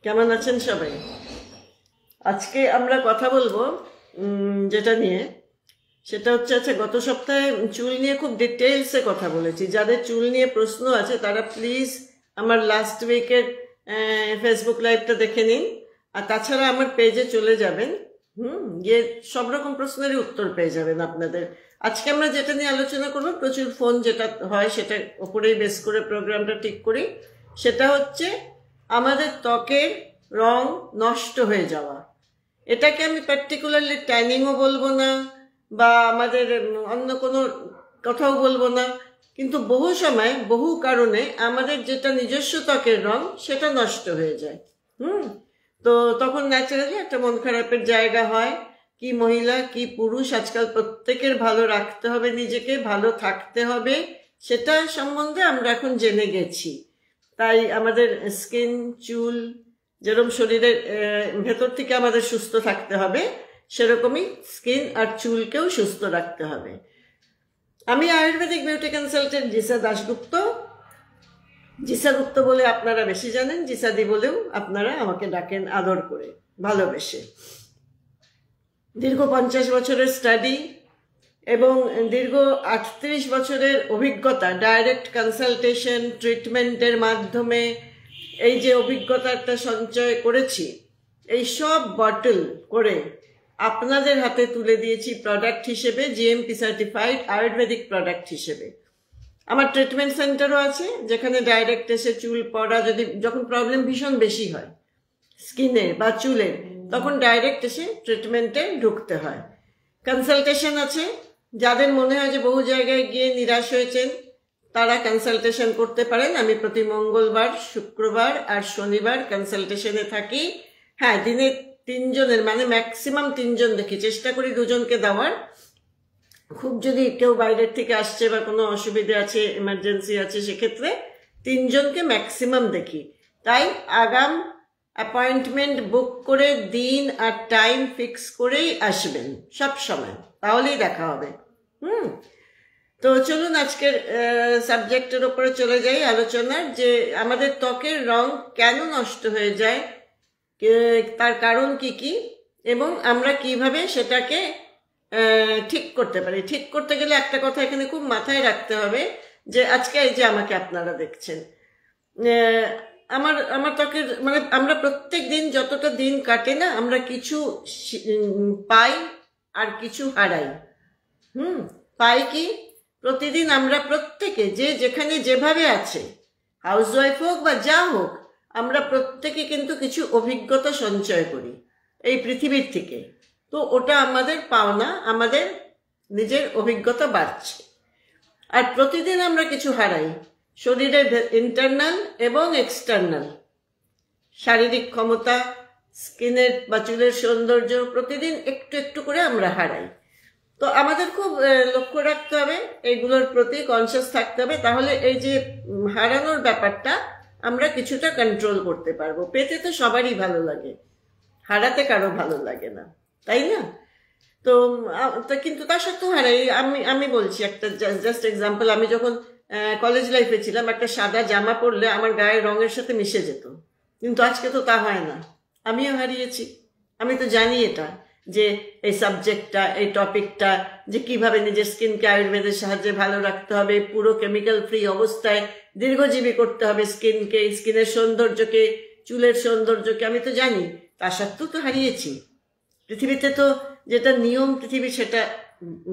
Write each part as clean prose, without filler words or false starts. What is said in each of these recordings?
কেমন আছেন সবাই? আজকে আমরা কথা বলবো যেটা নিয়ে, সেটা হচ্ছে গত সপ্তাহে চুল নিয়ে খুব ডিটেলসে কথা বলেছি। যাদের চুল নিয়ে প্রশ্ন আছে তারা প্লিজ আমার লাস্ট উইকের ফেসবুক লাইভটা দেখে নিন, আর তাছাড়া আমার পেজে চলে যাবেন, গিয়ে সব রকম প্রশ্নেরই উত্তর পেয়ে যাবেন আপনাদের। আজকে আমরা যেটা নিয়ে আলোচনা করবো, প্রচুর ফোন যেটা হয় সেটার ওপরেই বেস করে প্রোগ্রামটা ঠিক করি, সেটা হচ্ছে আমাদের ত্বকের রং নষ্ট হয়ে যাওয়া। এটাকে আমি পার্টিকুলারলি ট্যানিংও বলবো না, বা আমাদের অন্য কোনো কথাও বলবো না, কিন্তু বহু সময় বহু কারণে আমাদের যেটা নিজস্ব ত্বকের রং সেটা নষ্ট হয়ে যায়। তো তখন ন্যাচারালি একটা মন খারাপের জায়গা হয়। কি মহিলা কি পুরুষ, আজকাল প্রত্যেকের ভালো রাখতে হবে, নিজেকে ভালো থাকতে হবে, সেটা সম্বন্ধে আমরা এখন জেনে গেছি। তাই আমাদের স্কিন, চুল, যেরকম শরীরের ভেতর থেকে আমাদের সুস্থ থাকতে হবে, সেরকমই স্কিন আর চুলকেও সুস্থ রাখতে হবে। আমি আয়ুর্বেদিক বিউটি কনসালটেন্ট জিসা দাশগুপ্ত। জিসা গুপ্ত বলে আপনারা বেশি জানেন, জিসাদি বলেও আপনারা আমাকে ডাকেন আদর করে, ভালোবেসে। দীর্ঘ 50 বছরের স্টাডি এবং দীর্ঘ 38 বছরের অভিজ্ঞতা, ডাইরেক্ট কনসালটেশন ট্রিটমেন্টের মাধ্যমে এই যে অভিজ্ঞতাটা সঞ্চয় করেছি, এই সব বটল করে আপনাদের হাতে তুলে দিয়েছি প্রোডাক্ট হিসেবে, জিএমপি সার্টিফাইড আয়ুর্বেদিক প্রোডাক্ট হিসেবে। আমার ট্রিটমেন্ট সেন্টারও আছে, যেখানে ডাইরেক্ট এসে চুল পড়া, যখন প্রবলেম ভীষণ বেশি হয় স্কিনের বা চুলের, তখন ডাইরেক্ট এসে ট্রিটমেন্টে ঢুকতে হয়। কনসালটেশন আছে, যাদের মনে হয় যে বহু জায়গায় গিয়ে নিরাশ হয়েছেন তারা কনসালটেশন করতে পারেন। আমি প্রতি মঙ্গলবার, শুক্রবার আর শনিবার কনসালটেশনে থাকি। হ্যাঁ, দিনে 3 জনের, মানে ম্যাক্সিমাম 3 জন দেখি, চেষ্টা করি 2 জনকে দেওয়ার। খুব যদি কেউ বাইরের থেকে আসছে বা কোনো অসুবিধা আছে, এমার্জেন্সি আছে, সেক্ষেত্রে 3 জনকে ম্যাক্সিমাম দেখি। তাই আগাম অ্যাপয়েন্টমেন্ট বুক করে দিন আর টাইম ফিক্স করেই আসবেন সব সময়, তাহলেই দেখা হবে। তো চলুন আজকের সাবজেক্টের উপরে চলে যাই আলোচনার, যে আমাদের ত্বকের রং কেন নষ্ট হয়ে যায়, তার কারণ কি কি, এবং আমরা কিভাবে সেটাকে ঠিক করতে পারি। ঠিক করতে গেলে একটা কথা এখানে খুব মাথায় রাখতে হবে, যে আজকে এই যে আমাকে আপনারা দেখছেন, আমার ত্বকের, মানে আমরা প্রত্যেক দিন যতটা দিন কাটে না, আমরা কিছু পাই আর কিছু হারাই। পাই কি? প্রতিদিন আমরা প্রত্যেকে যে যেখানে যেভাবে আছে, হাউসওয়াইফ হোক বা যা হোক, আমরা প্রত্যেকে কিন্তু কিছু অভিজ্ঞতা সঞ্চয় করি এই পৃথিবীর থেকে। তো ওটা আমাদের পাওনা, আমাদের নিজের অভিজ্ঞতা বাড়ছে। আর প্রতিদিন আমরা কিছু হারাই, শরীরের ইন্টারনাল এবং এক্সটার্নাল শারীরিক ক্ষমতা, স্কিনের বা চুলের সৌন্দর্য, প্রতিদিন একটু একটু করে আমরা হারাই। তো আমাদের খুব লক্ষ্য রাখতে হবে, এইগুলোর প্রতি কনসিয়াস থাকতে হবে, তাহলে এই যে হারানোর ব্যাপারটা আমরা কিছুটা কন্ট্রোল করতে পারবো। পেতে তো সবারই ভালো লাগে, হারাতে কারো ভালো লাগে না, তাই না? তো কিন্তু তা সত্ত্বেও হারাই। আমি বলছি একটা জাস্ট এক্সাম্পল। আমি যখন কলেজ লাইফে ছিলাম, একটা সাদা জামা পরলে আমার গায়ের রঙের সাথে মিশে যেত, কিন্তু আজকে তো তা হয় না। আমিও হারিয়েছি। আমি তো জানি এটা, যে এই সাবজেক্টটা, এই টপিকটা, যে কিভাবে নিজের স্কিনকে আয়ুর্বেদের সাহায্যে ভালো রাখতে হবে, পুরো কেমিক্যাল ফ্রি অবস্থায় দীর্ঘজীবী করতে হবে স্কিনকে, স্কিনের সৌন্দর্যকে, চুলের সৌন্দর্যকে, আমি তো জানি। তা সত্ত্বেও তো হারিয়েছি। পৃথিবীতে তো যেটা নিয়ম পৃথিবী, সেটা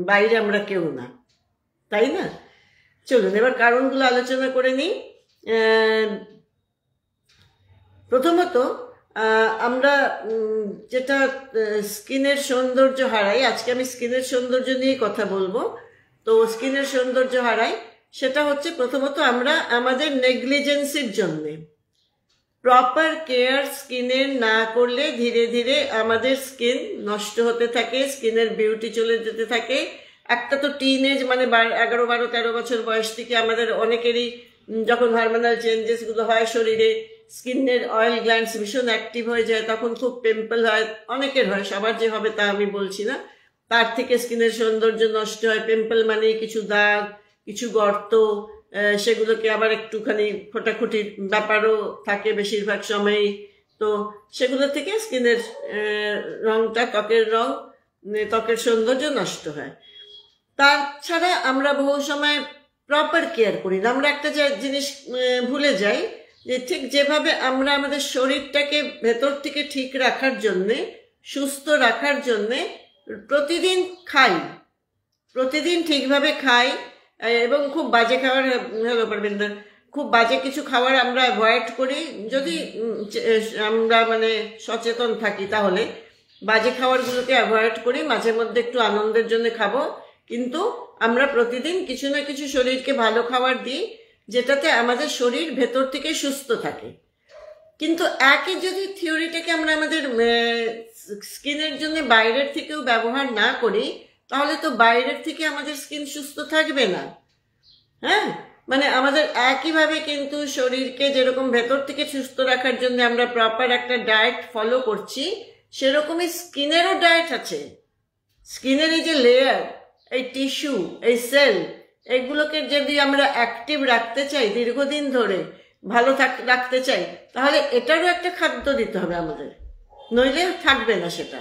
বাইরে আমরা কেউ না, তাই না? চলুন এবার কারণগুলো আলোচনা করে নিই। প্রথমত, আমরা যেটা স্কিনের সৌন্দর্য হারাই, আজকে আমি স্কিনের সৌন্দর্য নিয়ে কথা বলবো। তো স্কিনের সৌন্দর্য হারাই, সেটা হচ্ছে প্রথমত আমরা আমাদের নেগলিজেন্সির জন্যে, প্রপার কেয়ার স্কিনের না করলে ধীরে ধীরে আমাদের স্কিন নষ্ট হতে থাকে, স্কিনের বিউটি চলে যেতে থাকে। একটা তো টিনেজ, মানে 11, 12, 13 বছর বয়স থেকে আমাদের অনেকেরই যখন হরমোনাল চেঞ্জেসগুলো হয় শরীরে, স্কিনের অয়েল গ্ল্যান্ডস ভীষণ অ্যাক্টিভ হয়ে যায়, তখন খুব পিম্পল হয়, অনেকের হয়, সবার যে হবে তা আমি বলছি না। তার থেকে স্কিনের সৌন্দর্য নষ্ট হয়। পিম্পল মানে কিছু দাগ, কিছু গর্ত, সেগুলোকে আবার একটুখানি ফোটাফুটির ব্যাপারও থাকে বেশিরভাগ সময়ই। তো তো সেগুলো থেকে স্কিনের রংটা, ত্বকের রং, ত্বকের সৌন্দর্য নষ্ট হয়। তাছাড়া আমরা বহু সময় প্রপার কেয়ার করি না। আমরা একটা জিনিস ভুলে যাই, যে ঠিক যেভাবে আমরা আমাদের শরীরটাকে ভেতর থেকে ঠিক রাখার জন্যে, সুস্থ রাখার জন্যে প্রতিদিন খাই, প্রতিদিন ঠিকভাবে খাই, এবং খুব বাজে খাবার, হ্যালো পারবেন, খুব বাজে কিছু খাবার আমরা অ্যাভয়েড করি। যদি আমরা মানে সচেতন থাকি তাহলে বাজে খাবারগুলোকে অ্যাভয়েড করি, মাঝে মধ্যে একটু আনন্দের জন্য খাবো, কিন্তু আমরা প্রতিদিন কিছু না কিছু শরীরকে ভালো খাবার দিই, যেটাতে আমাদের শরীর ভেতর থেকে সুস্থ থাকে। কিন্তু একই যদি থিওরিটাকে আমরা আমাদের স্কিনের জন্য বাইরের থেকেও ব্যবহার না করি, তাহলে তো বাইরের থেকে আমাদের স্কিন সুস্থ থাকবে না। হ্যাঁ, মানে আমাদের একইভাবে কিন্তু শরীরকে যেরকম ভেতর থেকে সুস্থ রাখার জন্য আমরা প্রপার একটা ডায়েট ফলো করছি, সেরকমই স্কিনেরও ডায়েট আছে। স্কিনের এই যে লেয়ার, এই টিস্যু, এই সেল, এগুলোকে যদি আমরা অ্যাক্টিভ রাখতে চাই, দীর্ঘদিন ধরে ভালো রাখতে চাই, তাহলে এটারও একটা খাদ্য দিতে হবে আমাদের, নইলে থাকবে না সেটা।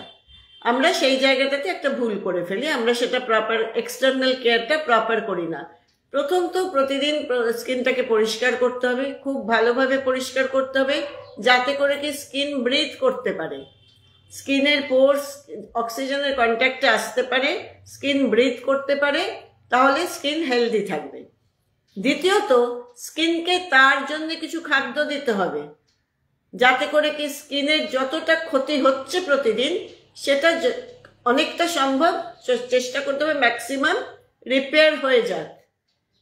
আমরা সেই জায়গাটাতে একটা ভুল করে ফেলি, আমরা সেটা প্রপার এক্সটার্নাল কেয়ারটা প্রপার করি না। প্রথম তো প্রতিদিন স্কিনটাকে পরিষ্কার করতে হবে, খুব ভালোভাবে পরিষ্কার করতে হবে, যাতে করে কি স্কিন ব্রিথ করতে পারে, স্কিনের পোর্স অক্সিজেনের কন্ট্যাক্টে আসতে পারে, স্কিন ব্রিথ করতে পারে, তাহলে স্কিন হেলদি থাকবে। দ্বিতীয়ত, স্কিনকে তার জন্য কিছু খাদ্য দিতে হবে, যাতে করে কি স্কিনের যতটা ক্ষতি হচ্ছে প্রতিদিন, সেটা অনেকটা সম্ভব চেষ্টা করতে হবে ম্যাক্সিমাম রিপেয়ার হয়ে যাক।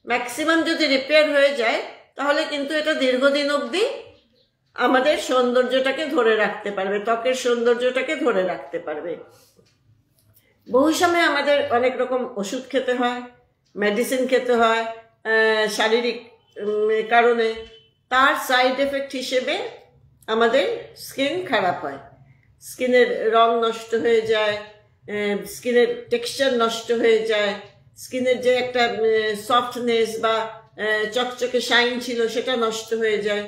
ম্যাক্সিমাম যদি রিপেয়ার হয়ে যায়, তাহলে কিন্তু এটা দীর্ঘদিন অবধি আমাদের সৌন্দর্যটাকে ধরে রাখতে পারবে, ত্বকের সৌন্দর্যটাকে ধরে রাখতে পারবে। বহু সময় আমাদের অনেক রকম ওষুধ খেতে হয়, মেডিসিন খেতে হয় শারীরিক কারণে, তার সাইড এফেক্ট হিসেবে আমাদের স্কিন খারাপ হয়, স্কিনের রং নষ্ট হয়ে যায়, স্কিনের টেক্সচার নষ্ট হয়ে যায়, স্কিনের যে একটা সফটনেস বা চকচকে শাইন ছিল সেটা নষ্ট হয়ে যায়।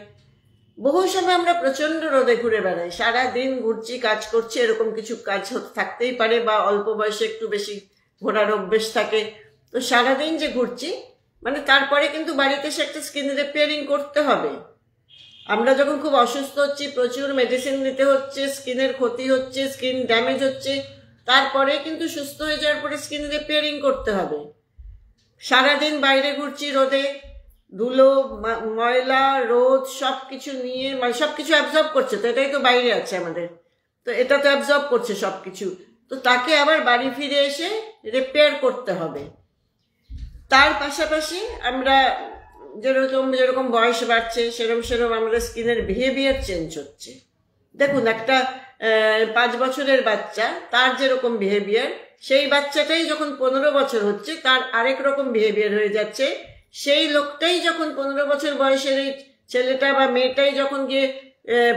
বহু সময় আমরা প্রচন্ড রোদে ঘুরে বেড়াই, সারা দিন ঘুরছি, কাজ করছি, এরকম কিছু কাজ থাকতেই পারে, বা অল্প বয়সে একটু বেশি ঘোরার অভ্যেস থাকে, তো সারাদিন যে ঘুরছি, মানে তারপরে কিন্তু বাড়িতে এসে একটা স্কিন রিপেয়ারিং করতে হবে। আমরা যখন খুব অসুস্থ হচ্ছি, প্রচুর মেডিসিন নিতে হচ্ছে, স্কিনের ক্ষতি হচ্ছে, স্কিন ড্যামেজ হচ্ছে, তারপরে কিন্তু সুস্থ হয়ে যাওয়ার পরে স্কিন রিপেয়ারিং করতে হবে। সারাদিন বাইরে ঘুরছি রোদে, ধুলো, ময়লা, রোদ সবকিছু নিয়ে, মানে সবকিছু অ্যাবজর্ব করছে, তো এটাই তো বাইরে আছে আমাদের, তো এটা তো অ্যাবজর্ব করছে সবকিছু, তো তাকে আবার বাড়ি ফিরে এসে রিপেয়ার করতে হবে। তার পাশাপাশি আমরা যেরকম বয়স বাড়ছে, সেরকম আমাদের স্কিনের বিহেভিয়ার চেঞ্জ হচ্ছে। দেখুন, একটা 5 বছরের বাচ্চা, তার যেরকম বিহেভিয়ার, সেই বাচ্চাটাই যখন 15 বছর হচ্ছে, তার আরেক রকম বিহেভিয়ার হয়ে যাচ্ছে। সেই লোকটাই যখন 15 বছর বয়সের এই ছেলেটা বা মেয়েটাই যখন গিয়ে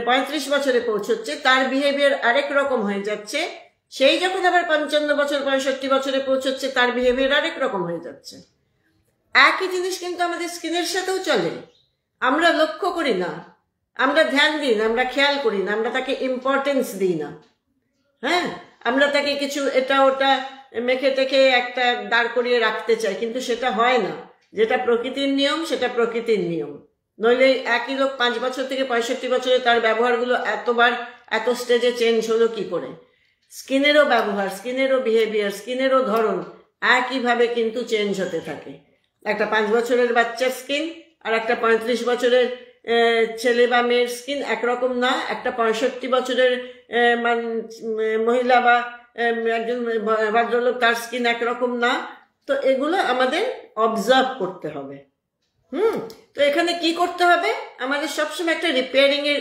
35 বছরে পৌঁছচ্ছে, তার বিহেভিয়ার আরেক রকম হয়ে যাচ্ছে। সেই যখন আবার 55 বছর 65 বছরে পৌঁছচ্ছে, তার বিহেভিয়ার আরেক রকম হয়ে যাচ্ছে। একই জিনিস কিন্তু আমাদের স্কিনের সাথেও চলে, আমরা লক্ষ্য করি না, আমরা ধ্যান দিই না, আমরা খেয়াল করি না, আমরা তাকে ইম্পর্টেন্স দিই না। হ্যাঁ, আমরা তাকে কিছু এটা ওটা মেখে টেখে একটা দাঁড় করিয়ে রাখতে চাই, কিন্তু সেটা হয় না। যেটা প্রকৃতির নিয়ম, সেটা প্রকৃতির নিয়ম, নইলে একই লোক 5 বছর থেকে 65 বছরে তার ব্যবহারগুলো এতবার এত স্টেজে চেঞ্জ হলো কি করে? স্কিনেরও ব্যবহার, স্কিনেরও বিহেভিয়ার, স্কিনেরও ধরন একইভাবে কিন্তু চেঞ্জ হতে থাকে। একটা 5 বছরের বাচ্চার স্কিন আর একটা 35 বছরের ছেলে বা মেয়ের স্কিন একরকম না, একটা 65 বছরের মহিলা বা একজন ভদ্রলোক, তার স্কিন একরকম না। তো এগুলো আমাদের অবজার্ভ করতে হবে। তো এখানে কি করতে হবে? আমাদের সবসময় একটা রিপেয়ারিং এর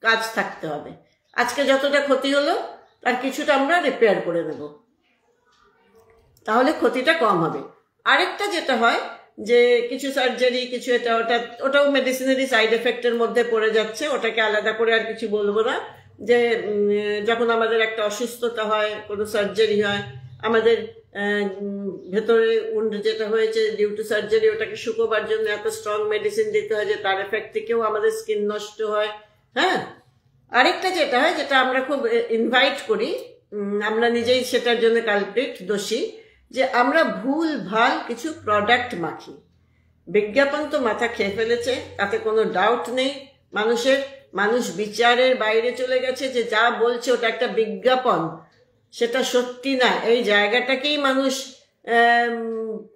কাজ থাকতে হবে। আজকে যতটা ক্ষতি হলো তার কিছুটা আমরা রিপেয়ার করে দেব, তাহলে ক্ষতিটা কম হবে। আরেকটা যেটা হয় যে কিছু সার্জারি, কিছু এটা ওটা, ওটাও মেডিসিনারি সাইড এফেক্টের মধ্যে পড়ে যাচ্ছে, ওটাকে আলাদা করে আর কিছু বলবো না। যে যখন আমাদের একটা অসুস্থতা হয়, কোনো সার্জারি হয়, আমাদের ভেতরে উন্ড যেটা হয়েছে ডিউ টু সার্জারি, ওটাকে শুকোবার জন্য এত স্ট্রং মেডিসিন দিতে হয় যে তার এফেক্ট থেকেও আমাদের স্কিন নষ্ট হয়। হ্যাঁ, আরেকটা যেটা হয়, যেটা আমরা খুব ইনভাইট করি, আমরা নিজেই সেটার জন্য কালপ্রিট, দোষী, যে আমরা ভুল ভাল কিছু প্রোডাক্ট মাখি। বিজ্ঞাপন তো মাথা খেয়ে ফেলেছে, তাতে কোনো ডাউট নেই। মানুষ বিচারের বাইরে চলে গেছে, যে যা বলছে ওটা একটা বিজ্ঞাপন, সেটা সত্যি না, এই জায়গাটাকেই মানুষ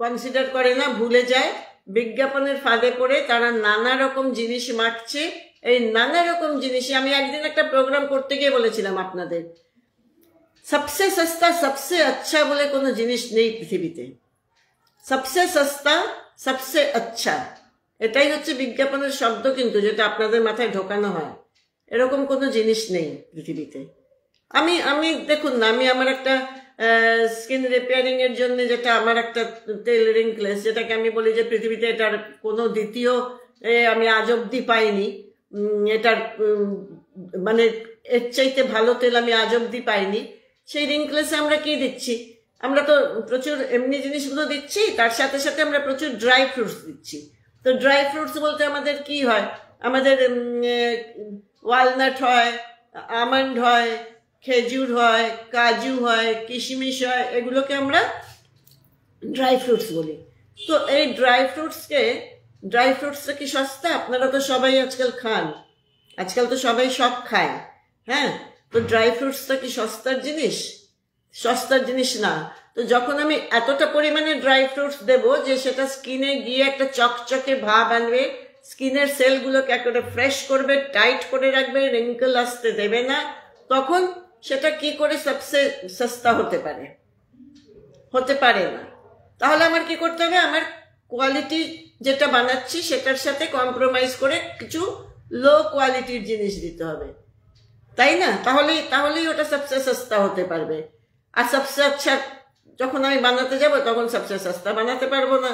কনসিডার করে না, ভুলে যায়। বিজ্ঞাপনের ফাঁদে পড়ে তারা নানা রকম জিনিস মাখছে। এই নানা রকম জিনিসে আমি একদিন একটা প্রোগ্রাম করতে গিয়ে বলেছিলাম আপনাদের, সবসে সস্তা সবসে আচ্ছা বলে কোনো জিনিস নেই পৃথিবীতে। সবসে সস্তা সবসে আচ্ছা, এটাই হচ্ছে বিজ্ঞাপনের শব্দ, কিন্তু যেটা আপনাদের মাথায় ঢোকানো হয়। এরকম কোনো জিনিস নেই পৃথিবীতে। আমি দেখুন না, আমি আমার একটা স্কিন রিপেয়ারিং এর জন্য, যেটা আমার একটা তেল রিঙ্কলেস, যেটাকে আমি বলি যে পৃথিবীতে এটার কোনো দ্বিতীয় আমি আজ অব্দি পাইনি, এটার মানে এর চাইতে ভালো তেল আমি আজ অব্দি পাইনি। সেই রিঙ্কলেসে আমরা কি দিচ্ছি? আমরা তো প্রচুর এমনি জিনিসগুলো দিচ্ছি, তার সাথে সাথে আমরা প্রচুর ড্রাই ফ্রুটস দিচ্ছি। তো ড্রাই ফ্রুটস বলতে আমাদের কি হয়? আমাদের ওয়ালনাট হয়, আমন্ড হয়, খেজুর হয়, কাজু হয়, কিশমিশ হয়, এগুলোকে আমরা ড্রাই ফ্রুটস বলি। তো এই ড্রাই ফ্রুটসটা কি সস্তা? আপনারা তো সবাই আজকাল খান, আজকাল তো সবাই সব খায়, হ্যাঁ। তো ড্রাই ফ্রুটসটা কি সস্তার জিনিস? সস্তার জিনিস না। তো যখন আমি এতটা পরিমাণে ড্রাই ফ্রুটস দেবো যে সেটা স্কিনে গিয়ে একটা চকচকে ভাব আনবে, স্কিনের সেলগুলোকে একেবারে ফ্রেশ করবে, টাইট করে রাখবে, রিঙ্কেল আসতে দেবে না, তখন সেটা কি করে সবসে সস্তা হতে পারে? হতে পারে না। তাহলে আমার কি করতে হবে? আমার কোয়ালিটি যেটা বানাচ্ছি সেটার সাথে কম্প্রোমাইজ করে কিছু লো কোয়ালিটির জিনিস দিতে হবে, তাই না? তাহলেই ওটা সবসে সস্তা হতে পারবে। আর সবসে আচ্ছা যখন আমি বানাতে যাব, তখন সবসে সস্তা বানাতে পারবো না।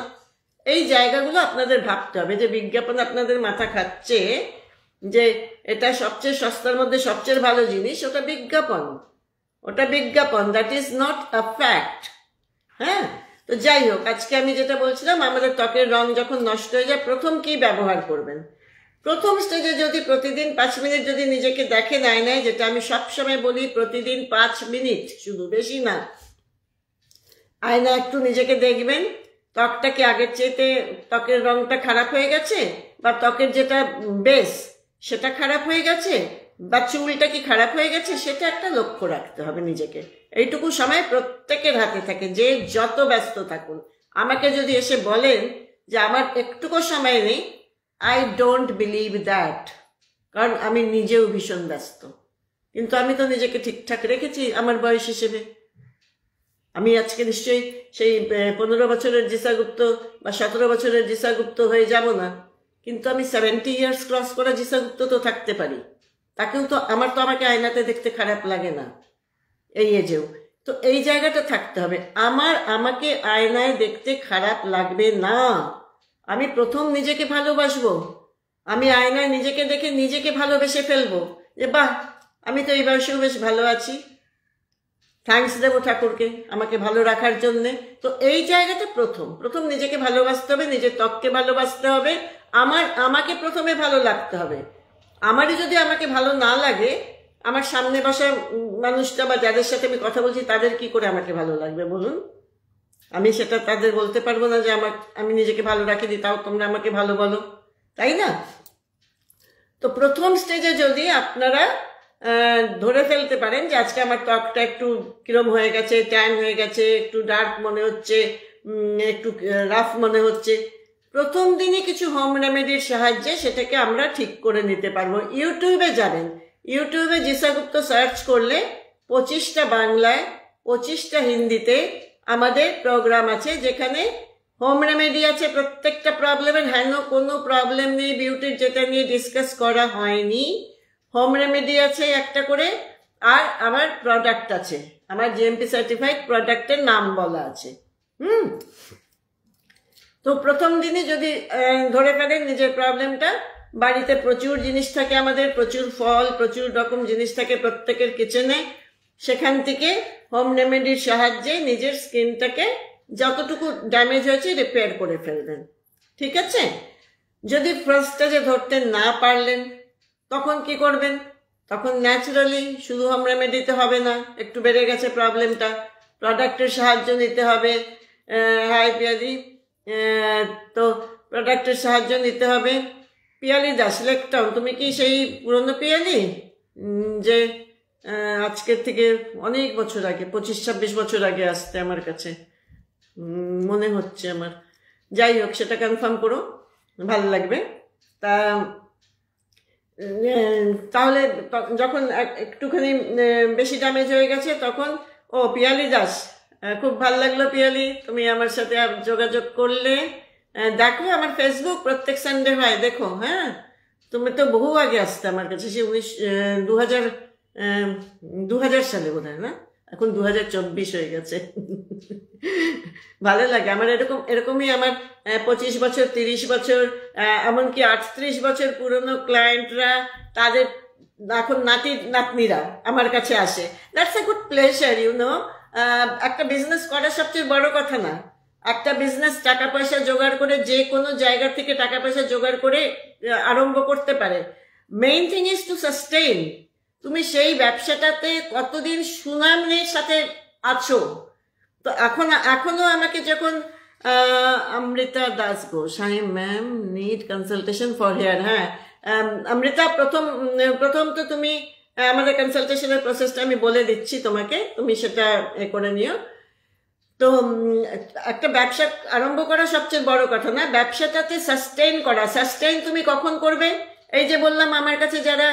এই জায়গাগুলো আপনাদের ভাবতে হবে, যে বিজ্ঞাপন আপনাদের মাথা খাচ্ছে যে এটা সবচেয়ে সস্তার মধ্যে সবচেয়ে ভালো জিনিস, ওটা বিজ্ঞাপন, that is not a fact. হ্যাঁ, তো যাই হোক, আজকে আমি যেটা বলছিলাম, আমাদের ত্বকের রং যখন নষ্ট হয়ে যায়, প্রথম কি ব্যবহার করবেন? প্রথম স্টেজে যদি প্রতিদিন 5 মিনিট যদি নিজেকে দেখেন আয়নায়, যেটা আমি সবসময় বলি, প্রতিদিন 5 মিনিট, শুধু বেশি না, আয়না একটু নিজেকে দেখবেন, ত্বকটা কি আগের চেয়ে ত্বকের রংটা খারাপ হয়ে গেছে, বা ত্বকের যেটা বেস সেটা খারাপ হয়ে গেছে, বা চুলটা কি খারাপ হয়ে গেছে, সেটা একটা লক্ষ্য রাখতে হবে নিজেকে। এইটুকু সময় প্রত্যেকের হাতে থাকে, যে যত ব্যস্ত থাকুন। আমাকে যদি এসে বলেন যে আমার একটুকু সময় নেই, আই ডোন্ট বিলিভ দ্যাট, কারণ আমি নিজেও ভীষণ ব্যস্ত। কিন্তু আমি তো নিজেকে ঠিকঠাক রেখেছি আমার বয়স হিসেবে। আমি আজকে নিশ্চয়ই সেই 15 বছরের জিসা গুপ্ত বা 17 বছরের জিসা গুপ্ত হয়ে যাব না, কিন্তু আমি 70 ইয়ার্স ক্রস করা জিসা গুপ্ত তো থাকতে পারি। তাকেও তো আমাকে আয়নাতে দেখতে খারাপ লাগে না এই এজেও। তো এই জায়গাটা থাকতে হবে, আমাকে আয়নায় দেখতে খারাপ লাগবে না। আমি প্রথম নিজেকে ভালোবাসবো, আমি আয়নায় নিজেকে দেখে নিজেকে ভালোবেসে ফেলবো, যে বাহ, আমি তো এই বয়সেও বেশ ভালো আছি, থ্যাঙ্কস দেবো ঠাকুরকে আমাকে ভালো রাখার জন্যে। তো এই জায়গাটা প্রথম নিজেকে ভালোবাসতে হবে, নিজের ত্বককে ভালোবাসতে হবে, আমাকে প্রথমে ভালো লাগতে হবে। আমারই যদি আমাকে ভালো না লাগে, আমার সামনে বসা মানুষটা বা যাদের সাথে আমি কথা বলছি, তাদের কি করে আমাকে ভালো লাগবে বলুন? আমি সেটা তাদের বলতে পারবো না যে আমি নিজেকে ভালো রাখিনি, তাও তোমরা আমাকে ভালো বলো, তাই না? তো প্রথম স্টেজে যদি আপনারা ধরে ফেলতে পারেন যে আজকে আমার ত্বকটা একটু কিরম হয়ে গেছে, ট্যান হয়ে গেছে, একটু ডার্ক মনে হচ্ছে, একটু রাফ মনে হচ্ছে, প্রথম দিনই কিছু হোম রেমেডির সাহায্যে সেটাকে আমরা ঠিক করে নিতে পারবো। ইউটিউবে যাবেন, ইউটিউবে জিসা গুপ্ত সার্চ করলে 25টা বাংলায়, 25টা হিন্দিতে আমাদের প্রোগ্রাম আছে, যেখানে হোম রেমেডি আছে প্রত্যেকটা প্রবলেমের। হেন কোনো প্রবলেম নেই বিউটির যেটা নিয়ে ডিসকাস করা হয়নি। হোম রেমেডি আছে একটা করে, আর আমার প্রোডাক্ট আছে, আমার জিএমপি সার্টিফাইড প্রোডাক্টের নাম বলা আছে। তো প্রথম দিনই যদি ধরে ফেলেন নিজের প্রবলেমটা, বাড়িতে প্রচুর জিনিস থাকে, আমাদের প্রচুর ফল, প্রচুর রকম জিনিস থাকে প্রত্যেকের কিচেনে, সেখান থেকে হোম রেমেডির সাহায্যে নিজের স্কিনটাকে যতটুকু ড্যামেজ হয়েছে রিপেয়ার করে ফেলবেন, ঠিক আছে? যদি ফার্স্ট স্টেজে ধরতে না পারলেন, তখন কি করবেন? তখন ন্যাচারালি শুধু হোম রেমেডিতে হবে না, একটু বেড়ে গেছে প্রবলেমটা, প্রোডাক্টের সাহায্য নিতে হবে। হাই পিয়ালি, তো প্রোডাক্টের সাহায্য নিতে হবে। পিয়ালি দাস, লেকটাউন, তুমি কি সেই পুরনো পিয়ালি যে আজকের থেকে অনেক বছর আগে, 25-26 বছর আগে আসতে আমার কাছে মনে হচ্ছে আমার। যাই হোক, সেটা কনফার্ম করো, ভালো লাগবে। তাহলে যখন একটুখানি বেশি ড্যামেজ হয়ে গেছে তখন, ও পিয়ালি দাস, খুব ভালো লাগলো পিয়ালি, তুমি আমার সাথে যোগাযোগ করলে। দেখো আমার ফেসবুক প্রত্যেক সানডে হয়, দেখো। হ্যাঁ, তুমি তো বহু আগে আসতে আমার কাছে, সে 2000 সালে বোধ হয়, না? এখন 2024 হয়ে গেছে। ভালো লাগে আমার, এরকমই আমার 25 বছর, 30 বছর, এমনকি 38 বছর পুরনো ক্লায়েন্টরা, তাদের এখন নাতনিরা আমার কাছে আসে। দ্যাটস এ গুড প্লেজার, একটা বিজনেস করা সবচেয়ে বড় কথা না। একটা বিজনেস টাকা পয়সা জোগাড় করে, যে কোনো জায়গা থেকে টাকা পয়সা জোগাড় করে আরম্ভ করতে পারে। Main thing is two sustain. তুমি সেই ব্যবসাটাতে কতদিন সুনামের সাথে আছো। তো এখনো আমাকে যখন Amrita Das Ghosh, hi ma'am, need consultation for hair. হ্যাঁ অমৃতা, প্রথম তো তুমি আমাদের কনসালটেশনের প্রসেসটা আমি বলে দিচ্ছি তোমাকে, তুমি সেটা করে নিও। তো একটা ব্যবসা আরম্ভ করা সবচেয়ে বড় কথা না, ব্যবসাটাতে সাস্টেইন করা। সাস্টেইন তুমি কখন করবে? এই যে বললাম, আমার কাছে যারা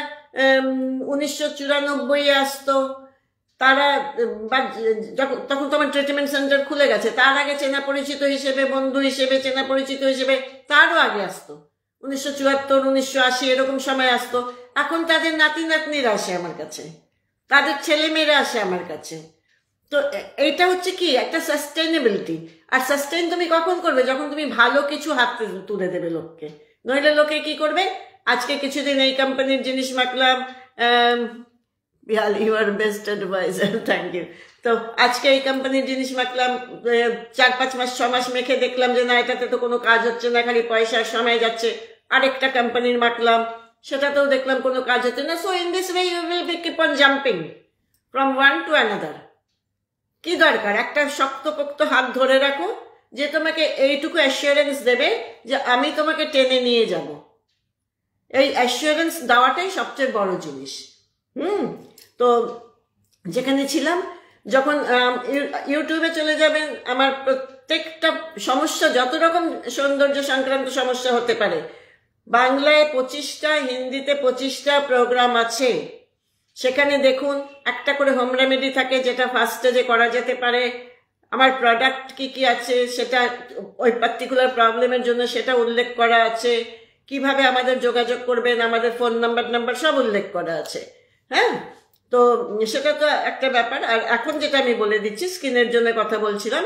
1994 আসতো, তারা তখন তোমার ট্রিটমেন্ট সেন্টার খুলে গেছে, তার আগে চেনা পরিচিত হিসেবে, বন্ধু হিসেবে, চেনা পরিচিত হিসেবে তারও আগে আসতো, 1974, 1980 এরকম সময় আসতো। এখন তাদের নাতিরা আসে আমার কাছে, তাদের ছেলেমেয়েরা আসে আমার কাছে। তো এইটা হচ্ছে কি একটা সাস্টেইনেবিলিটি। আর সাস্টেইন তুমি কখন করবে? যখন তুমি ভালো কিছু হাতে তুলে দেবে লোককে। নইলে লোকে কি করবে? আজকে কিছুদিন এই কোম্পানির জিনিস মাখলাম, you are best adviser, thank you. তো আজকে এই কোম্পানির জিনিস মাখলাম, 4-5 মাস 6 মাস মেখে দেখলাম যে না, এটাতে তো কোনো কাজ হচ্ছে না, খালি পয়সার সময় যাচ্ছে। আরেকটা কোম্পানির মাখলাম, সেটাতেও দেখলাম কোনো কাজ হচ্ছে না। So in this way you will be keep on jumping from one to another. কি দরকার? একটা শক্তপোক্ত হাত ধরে রাখো, যে তোমাকে এইটুকু অ্যাসিওরেন্স দেবে যে আমি তোমাকে টেনে নিয়ে যাব। এই অ্যাসিওরেন্স দেওয়াটাই সবচেয়ে বড় জিনিস। তো যেখানে ছিলাম, যখন ইউটিউবে চলে যাবেন, আমার প্রত্যেকটা সমস্যা, যত রকম সৌন্দর্য সংক্রান্ত সমস্যা হতে পারে, বাংলায় 25টা, হিন্দিতে 25টা প্রোগ্রাম আছে। সেখানে দেখুন, একটা করে হোম রেমেডি থাকে, যেটা ফার্স্ট স্টেজে করা যেতে পারে। আমার প্রোডাক্ট কি কি আছে সেটা, ওই পার্টিকুলার প্রবলেমের জন্য সেটা উল্লেখ করা আছে। কিভাবে আমাদের যোগাযোগ করবেন, আমাদের ফোন নাম্বার সব উল্লেখ করা আছে। হ্যাঁ, তো সেটা তো একটা ব্যাপার। আর এখন যেটা আমি বলে দিচ্ছি, স্কিনের জন্য কথা বলছিলাম,